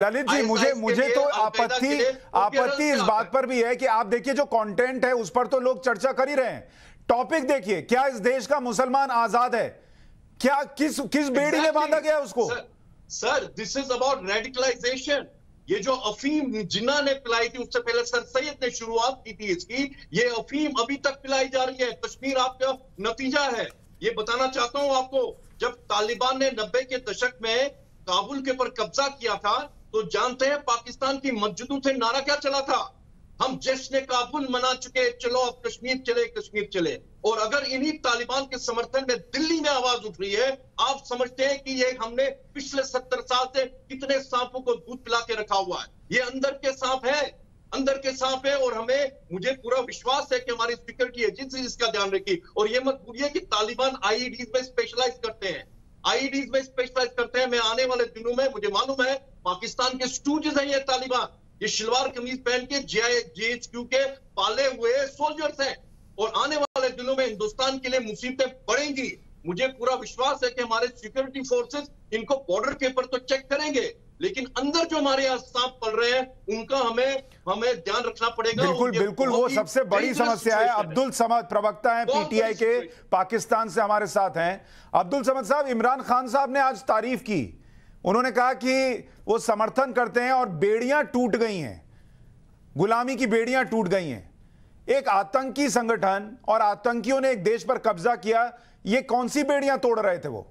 ललित जी, मुझे तो आपत्ति इस बात पर भी है कि आप देखिए जो कंटेंट है उस पर तो लोग चर्चा कर ही रहे हैं। टॉपिक देखिए, क्या इस देश का मुसलमान आजाद है? क्या किस बेड़ी में बांधा गया उसको? Sir this is about radicalisation. ये जो अफीम जिन्ना ने पिलाई थी, उससे पहले सर सैयद ने शुरुआत की थी इसकी, ये अफीम अभी तक पिलाई जा रही है। कश्मीर आपका नतीजा है। ये बताना चाहता हूं आपको, जब तालिबान ने 90 के दशक में काबुल के ऊपर कब्जा किया था, तो जानते हैं पाकिस्तान की मस्जिदों से नारा क्या चला था? हम जश्न काबुल मना चुके, चलो अब कश्मीर चले, कश्मीर चले। और अगर इन्हीं तालिबान के समर्थन में दिल्ली में आवाज उठ रही है, आप समझते हैं कि ये हमने पिछले 70 साल से कितने सांपों को दूध पिला के रखा हुआ है? ये अंदर के सांप है, अंदर के सांप है। और मुझे पूरा विश्वास है कि हमारी सिक्योरिटी एजेंसी इसका ध्यान रखी। और ये मत भूलिए कि तालिबान आईईडीज में स्पेशलाइज करते हैं, आईईडीज में स्पेशलाइज करते हैं। मैं आने वाले दिनों में, मुझे मालूम है पाकिस्तान के स्टूडेंट्स हैं ये तालिबान, ये शलवार कमीज पहन के जीएचक्यू के पाले हुए सोल्जर्स हैं। और आने वाले दिनों में हिंदुस्तान के लिए मुसीबतें बढ़ेंगी। मुझे पूरा विश्वास है कि हमारे सिक्योरिटी फोर्सेस इनको बॉर्डर के ऊपर तो चेक करेंगे, लेकिन अंदर जो हमारे यहाँ सांप पल रहे हैं उनका हमें ध्यान रखना पड़ेगा। बिल्कुल वो सबसे बड़ी समस्या है। अब्दुल समद प्रवक्ता हैं पीटीआई के, पाकिस्तान से हमारे साथ हैं। अब्दुल समद साहब, इमरान खान साहब ने आज तारीफ की, उन्होंने कहा कि वो समर्थन करते हैं और बेड़ियां टूट गई हैं, गुलामी की बेड़ियां टूट गई हैं। एक आतंकी संगठन और आतंकियों ने एक देश पर कब्जा किया, ये कौन सी बेड़ियां तोड़ रहे थे वो?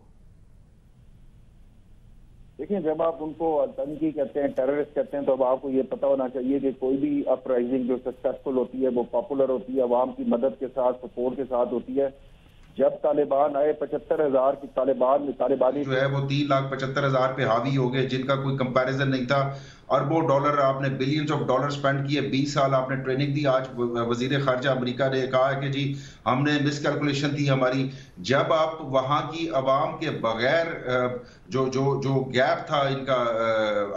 देखिए, जब आप उनको आतंकी कहते हैं, टेररिस्ट कहते हैं, तो अब आपको ये पता होना चाहिए कि कोई भी अपराइजिंग जो सक्सेसफुल होती है वो पॉपुलर होती है, अवाम की मदद के साथ, सपोर्ट के साथ होती है। जब तालिबान आए, 75,000 की तालिबानी जो है वो 3,75,000 पे हावी हो गए, जिनका कोई कंपैरिजन नहीं था। अरबों डॉलर आपने, बिलियंस ऑफ डॉलर स्पेंड किए, 20 साल आपने ट्रेनिंग दी। आज वजीर खारजा अमेरिका ने कहा है कि जी हमने मिसकैलकुलेशन थी हमारी। जब आप वहाँ की अवाम के बगैर जो गैप था इनका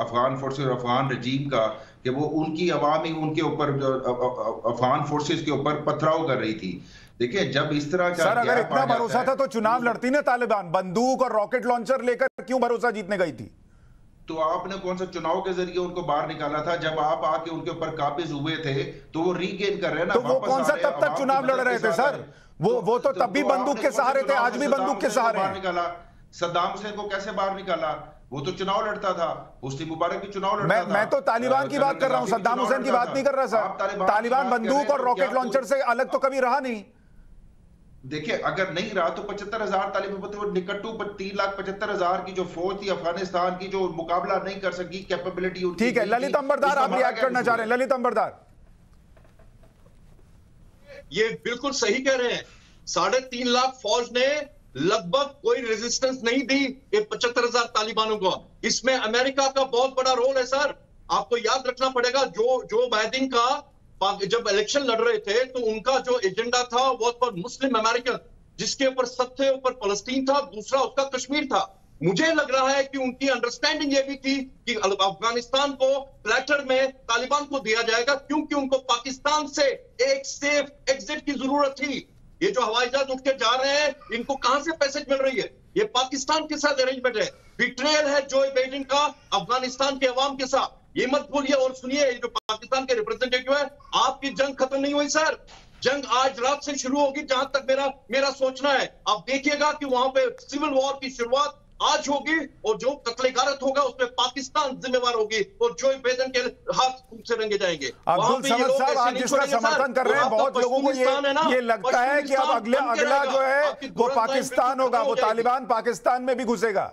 अफगान फोर्सेस और अफगान रजीम का, कि वो उनकी अवाम ही उनके ऊपर अफगान फोर्सेस के ऊपर पथराव कर रही थी। देखिए, जब इस तरह का, सर अगर इतना भरोसा था तो चुनाव लड़ती ना तालिबान, बंदूक और रॉकेट लॉन्चर लेकर क्यों भरोसा जीतने गई थी? तो आपने कौन सा चुनाव के जरिए उनको बाहर निकाला था? जब आप आके उनके ऊपर काबिज हुए थे तो वो रीगेन कर रहे हैं ना। तो वो कौन सा तब तक चुनाव लड़ रहे थे सर? वो तो तब भी बंदूक के सहारे थे, आज भी बंदूक के सहारे हैं। निकाला सद्दाम हुसैन को कैसे बाहर निकाला? वो तो चुनाव लड़ता था, हुस्नी मुबारक भी चुनाव लड़ता था। मैं तो तालिबान की बात कर रहा हूं, सद्दाम हुसैन की बात नहीं कर रहा सर। तालिबान बंदूक और रॉकेट लॉन्चर से अलग तो कभी रहा नहीं। देखिए, अगर नहीं रहा तो 75,000 तालिबान निकट्टू 3,75,000 की जो फौज थी अफगानिस्तान की, जो मुकाबला नहीं कर सकी, कैपेबिलिटी। ठीक है, ललित अंबरदार आप रिएक्ट करना चाह रहे हैं? ललित अंबरदार, ये बिल्कुल सही कह रहे हैं। 3.5 लाख फौज ने लगभग कोई रेजिस्टेंस नहीं दी ये 75,000 तालिबानों को। इसमें अमेरिका का बहुत बड़ा रोल है सर। आपको याद रखना पड़ेगा, जो बाइडेन का जब इलेक्शन लड़ रहे थे तो उनका जो एजेंडा था वो फॉर मुस्लिम अमेरिकन, जिसके ऊपर सबसे ऊपर फलस्तीन था, दूसरा उसका कश्मीर था। मुझे लग रहा है कि उनकी अंडरस्टैंडिंग ये भी थी कि अफगानिस्तान को प्लेटर में तालिबान को दिया जाएगा, क्योंकि उनको पाकिस्तान से एक सेफ एग्जिट की जरूरत थी। ये जो हवाई जहाज उठ के जा रहे हैं, इनको कहां से पैसेज मिल रही है? ये पाकिस्तान के साथ अरेंजमेंट है। बिट्रेयल है जो बाइडेन का अफगानिस्तान के अवाम के साथ। ये मत भूलिए। और सुनिए, जो पाकिस्तान के रिप्रेजेंटेटिव है, आपकी जंग खत्म नहीं हुई सर। जंग आज रात से शुरू होगी, जहां तक मेरा सोचना है। आप देखिएगा कि वहां पे सिविल वॉर की शुरुआत आज होगी, और जो कत्लेगारत होगा उसमें पाकिस्तान जिम्मेवार होगी, और जो बाइडेन के हाथ खून से रंगे जाएंगे। अब्दुल समद साहब, आप जिसका समर्थन कर रहे हैं, बहुत लोगों को ये लगता है कि अब अगला जो है वो पाकिस्तान होगा, वो तालिबान पाकिस्तान में भी घुसेगा।